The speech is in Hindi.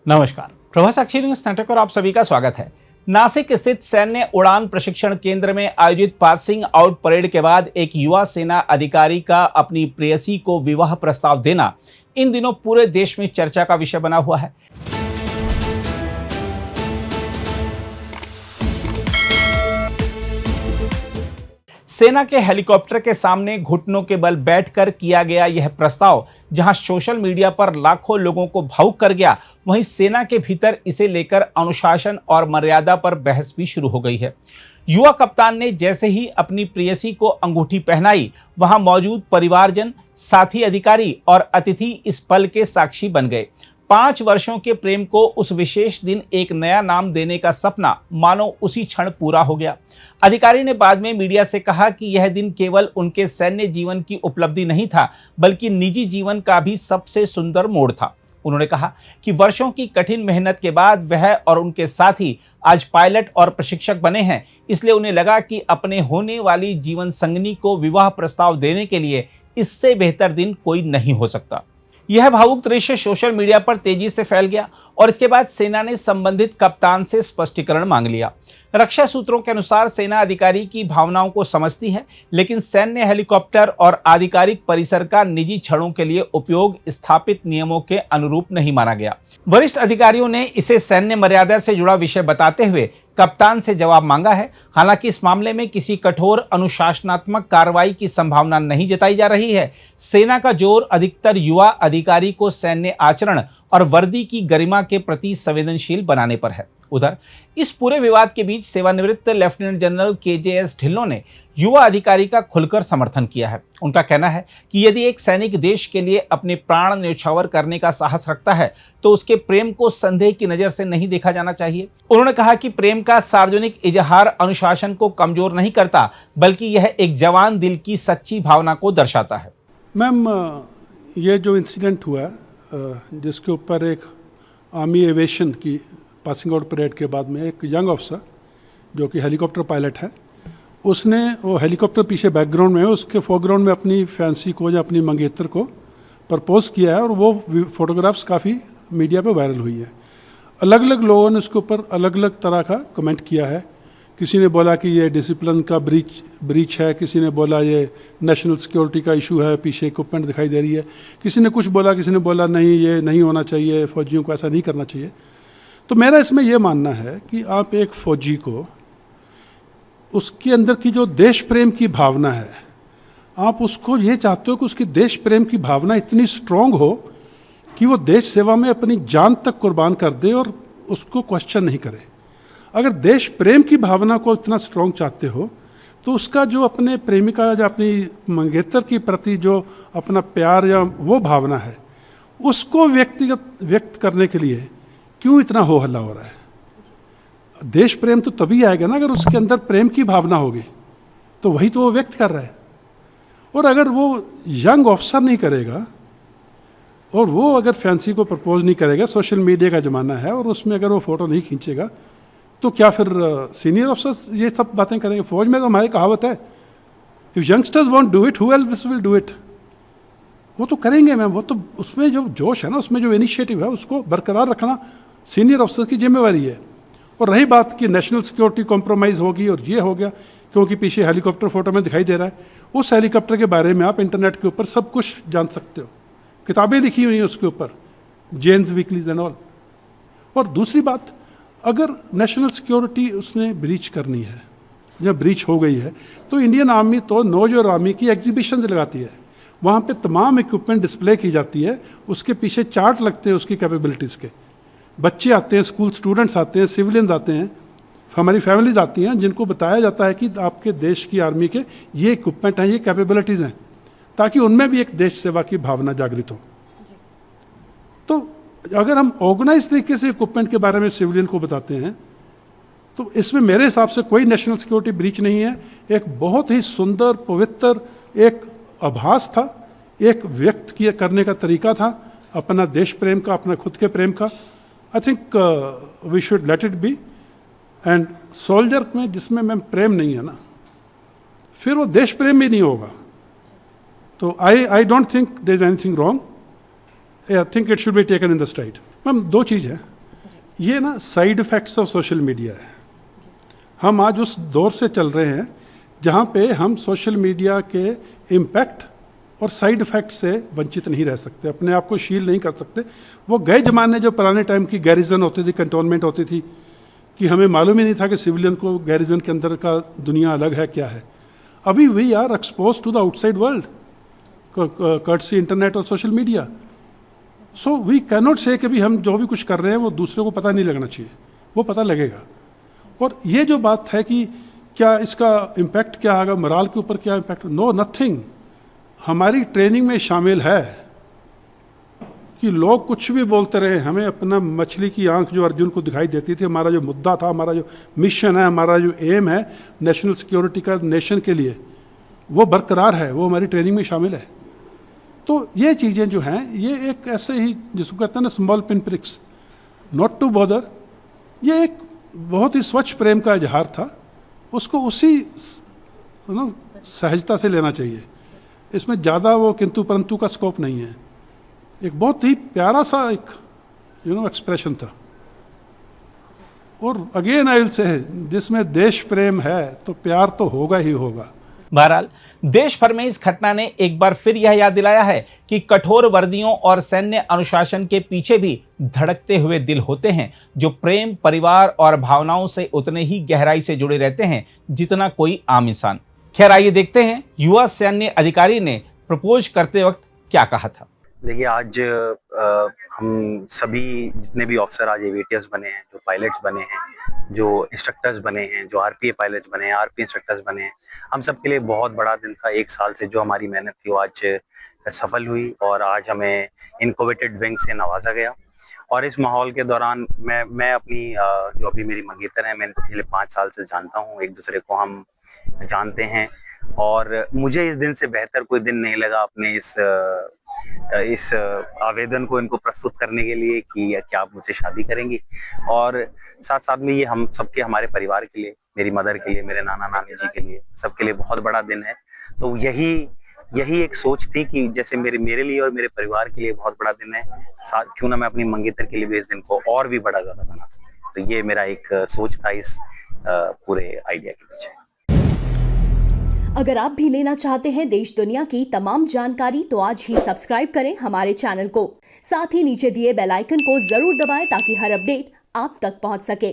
नमस्कार, प्रभा साक्षी न्यूज नेटवर्क पर आप सभी का स्वागत है। नासिक स्थित सैन्य उड़ान प्रशिक्षण केंद्र में आयोजित पासिंग आउट परेड के बाद एक युवा सेना अधिकारी का अपनी प्रेयसी को विवाह प्रस्ताव देना इन दिनों पूरे देश में चर्चा का विषय बना हुआ है। सेना के हेलीकॉप्टर के सामने घुटनों के बल बैठकर किया गया यह प्रस्ताव जहां सोशल मीडिया पर लाखों लोगों को भावुक कर गया, वहीं सेना के भीतर इसे लेकर अनुशासन और मर्यादा पर बहस भी शुरू हो गई है। युवा कप्तान ने जैसे ही अपनी प्रेयसी को अंगूठी पहनाई, वहां मौजूद परिवारजन, साथी अधिकारी और अतिथि इस पल के साक्षी बन गए। 5 वर्षों के प्रेम को उस विशेष दिन एक नया नाम देने का सपना मानो उसी क्षण पूरा हो गया। अधिकारी ने बाद में मीडिया से कहा कि यह दिन केवल उनके सैन्य जीवन की उपलब्धि नहीं था, बल्कि निजी जीवन का भी सबसे सुंदर मोड़ था। उन्होंने कहा कि वर्षों की कठिन मेहनत के बाद वह और उनके साथी आज पायलट और प्रशिक्षक बने हैं, इसलिए उन्हें लगा कि अपने होने वाली जीवन संगनी को विवाह प्रस्ताव देने के लिए इससे बेहतर दिन कोई नहीं हो सकता। यह भावुक दृश्य सोशल मीडिया पर तेजी से फैल गया और इसके बाद सेना ने संबंधित कप्तान से स्पष्टीकरण मांग लिया। रक्षा सूत्रों के अनुसार सेना अधिकारी की भावनाओं को समझती है, लेकिन सैन्य हेलीकॉप्टर और आधिकारिक परिसर का निजी क्षणों के लिए उपयोग स्थापित नियमों के अनुरूप नहीं माना गया। वरिष्ठ अधिकारियों ने इसे सैन्य मर्यादा से जुड़ा विषय बताते हुए कप्तान से जवाब मांगा है। हालांकि इस मामले में किसी कठोर अनुशासनात्मक कार्रवाई की संभावना नहीं जताई जा रही है। सेना का जोर अधिकतर युवा अधिकारी को सैन्य आचरण और वर्दी की गरिमा के प्रति संवेदनशील बनाने पर है। उधर इस पूरे विवाद के बीच सेवानिवृत्त लेफ्टिनेंट जनरल केजेएस ढिल्लों ने युवा अधिकारी का खुलकर समर्थन किया है। उनका कहना है कि यदि एक सैनिक देश के लिए अपने प्राण न्यौछावर करने का साहस रखता है तो उसके प्रेम को संदेह की नजर से नहीं देखा जाना चाहिए। उन्होंने कहा कि प्रेम का सार्वजनिक इजहार अनुशासन को कमजोर नहीं करता, बल्कि यह एक जवान दिल की सच्ची भावना को दर्शाता है। मैम, ये जो इंसिडेंट हुआ जिसके ऊपर एक आर्मी एविएशन की पासिंग आउट परेड के बाद में एक यंग ऑफिसर जो कि हेलीकॉप्टर पायलट है, उसने वो हेलीकॉप्टर पीछे बैकग्राउंड में है, उसके फोरग्राउंड में अपनी फैंसी को या अपनी मंगेतर को प्रपोज किया है और वो फोटोग्राफ्स काफ़ी मीडिया पे वायरल हुई है। अलग अलग लोगों ने उसके ऊपर अलग अलग तरह का कमेंट किया है। किसी ने बोला कि ये डिसिप्लिन का ब्रीच है, किसी ने बोला ये नेशनल सिक्योरिटी का इशू है, पीछे इक्विपमेंट दिखाई दे रही है, किसी ने कुछ बोला, किसी ने बोला नहीं ये नहीं होना चाहिए, फौजियों को ऐसा नहीं करना चाहिए। तो मेरा इसमें यह मानना है कि आप एक फौजी को उसके अंदर की जो देश प्रेम की भावना है, आप उसको ये चाहते हो कि उसकी देश प्रेम की भावना इतनी स्ट्रांग हो कि वो देश सेवा में अपनी जान तक कुर्बान कर दे और उसको क्वेश्चन नहीं करे। अगर देश प्रेम की भावना को इतना स्ट्रांग चाहते हो तो उसका जो अपने प्रेमिका या अपनी मंगेतर की प्रति जो अपना प्यार या वो भावना है, उसको व्यक्त करने के लिए क्यों इतना हो हल्ला हो रहा है? देश प्रेम तो तभी आएगा ना अगर उसके अंदर प्रेम की भावना होगी, तो वही तो वो व्यक्त कर रहा है। और अगर वो यंग ऑफिसर नहीं करेगा और वो अगर फैंसी को प्रपोज नहीं करेगा, सोशल मीडिया का ज़माना है और उसमें अगर वो फ़ोटो नहीं खींचेगा, तो क्या फिर सीनियर ऑफिसर्स ये सब बातें करेंगे? फौज में तो हमारी कहावत है, if youngsters want do it, who else will do it. वो तो करेंगे मैम, वो तो उसमें जो जोश है ना, उसमें जो इनिशिएटिव है, उसको बरकरार रखना सीनियर ऑफिसर की जिम्मेवारी है। और रही बात कि नेशनल सिक्योरिटी कॉम्प्रोमाइज़ होगी और ये हो गया क्योंकि पीछे हेलीकॉप्टर फोटो में दिखाई दे रहा है, उस हेलीकॉप्टर के बारे में आप इंटरनेट के ऊपर सब कुछ जान सकते हो, किताबें लिखी हुई हैं उसके ऊपर, जेन्स वीकलीज एंड ऑल। और दूसरी बात, अगर नेशनल सिक्योरिटी उसने ब्रीच करनी है, जब ब्रीच हो गई है, तो इंडियन आर्मी तो नौजवान आर्मी की एग्जीबिशन लगाती है, वहाँ पे तमाम इक्विपमेंट डिस्प्ले की जाती है, उसके पीछे चार्ट लगते हैं उसकी कैपेबिलिटीज़ के। बच्चे आते हैं, स्कूल स्टूडेंट्स आते हैं, सिविलियंस आते हैं, हमारी फैमिलीज आती हैं, जिनको बताया जाता है कि आपके देश की आर्मी के ये इक्विपमेंट हैं, ये कैपेबिलिटीज़ हैं, ताकि उनमें भी एक देश सेवा की भावना जागृत हो। तो अगर हम ऑर्गेनाइज तरीके से इक्विपमेंट के बारे में सिविलियन को बताते हैं, तो इसमें मेरे हिसाब से कोई नेशनल सिक्योरिटी ब्रीच नहीं है। एक बहुत ही सुंदर, पवित्र एक आभास था, एक व्यक्त किया करने का तरीका था अपना देश प्रेम का, अपना खुद के प्रेम का। I think we should let it be. And soldier में जिसमें मैम प्रेम नहीं है ना, फिर वो देश प्रेम भी नहीं होगा। तो I don't think there is anything wrong. I think it should be taken in the straight. Ma'am, दो चीज़ है। ये ना side effects of social media है। हम आज उस दौर से चल रहे हैं जहाँ पे हम सोशल मीडिया के इम्पैक्ट और साइड इफ़ेक्ट से वंचित नहीं रह सकते, अपने आप को शील नहीं कर सकते। वो गए ज़माने जो पुराने टाइम की गैरिजन होती थी, कंटोनमेंट होती थी, कि हमें मालूम ही नहीं था कि सिविलियन को गैरिजन के अंदर का दुनिया अलग है क्या है। अभी we are expose to the outside world courtesy internet और social media. So we cannot say कि भी हम जो भी कुछ कर रहे हैं वो दूसरे को पता नहीं लगना चाहिए, वो पता लगेगा। और ये जो बात है कि क्या इसका इम्पैक्ट क्या आएगा, मोराल के ऊपर क्या इम्पैक्ट, नो नथिंग। हमारी ट्रेनिंग में शामिल है कि लोग कुछ भी बोलते रहे, हमें अपना मछली की आंख जो अर्जुन को दिखाई देती थी, हमारा जो मुद्दा था, हमारा जो मिशन है, हमारा जो एम है नेशनल सिक्योरिटी का नेशन के लिए, वो बरकरार है, वो हमारी ट्रेनिंग में शामिल है। तो ये चीज़ें जो हैं ये एक ऐसे ही जिसको कहते हैं ना small pin pricks, not to bother, ये एक बहुत ही स्वच्छ प्रेम का इजहार था, उसको उसी सहजता से लेना चाहिए। इसमें ज़्यादा वो किंतु परंतु का स्कोप नहीं है। एक बहुत ही प्यारा सा एक एक्सप्रेशन था। और अगेन आई विल से, जिसमें देश प्रेम है तो प्यार तो होगा ही होगा। बहरहाल देश भर में इस घटना ने एक बार फिर यह याद दिलाया है कि कठोर वर्दियों और सैन्य अनुशासन के पीछे भी धड़कते हुए दिल होते हैं, जो प्रेम, परिवार और भावनाओं से उतने ही गहराई से जुड़े रहते हैं जितना कोई आम इंसान। खैर आइए देखते हैं युवा सैन्य अधिकारी ने प्रपोज करते वक्त क्या कहा था। देखिए, आज हम सभी जितने भी ऑफिसर आज एवीटीएस बने हैं, जो पायलट्स बने हैं, जो इंस्ट्रक्टर्स बने हैं, जो आरपीए पायलट्स बने हैं, आरपी इंस्ट्रक्टर्स बने हैं, हम सब के लिए बहुत बड़ा दिन था। एक साल से जो हमारी मेहनत थी वो आज सफल हुई और आज हमें इन कोवेटेड विंग से नवाजा गया। और इस माहौल के दौरान मैं अपनी जो अभी मेरी मंगेतर है, मैं इनको पिछले 5 साल से जानता हूँ, एक दूसरे को हम जानते हैं और मुझे इस दिन से बेहतर कोई दिन नहीं लगा अपने इस आवेदन को इनको प्रस्तुत करने के लिए कि क्या आप मुझसे शादी करेंगी। और साथ साथ में ये हम सबके, हमारे परिवार के लिए, मेरी मदर के लिए, मेरे नाना नानी जी के लिए, सबके लिए बहुत बड़ा दिन है। तो यही एक सोच थी कि जैसे मेरे लिए और मेरे परिवार के लिए बहुत बड़ा दिन है, क्यों ना मैं अपनी मंगेतर के लिए भी इस दिन को और भी बड़ा ज्यादा बना। तो ये मेरा एक सोच था इस पूरे आइडिया के पीछे। अगर आप भी लेना चाहते हैं देश दुनिया की तमाम जानकारी तो आज ही सब्सक्राइब करें हमारे चैनल को। साथ ही नीचे दिए बेल आइकन को जरूर दबाएं ताकि हर अपडेट आप तक पहुंच सके।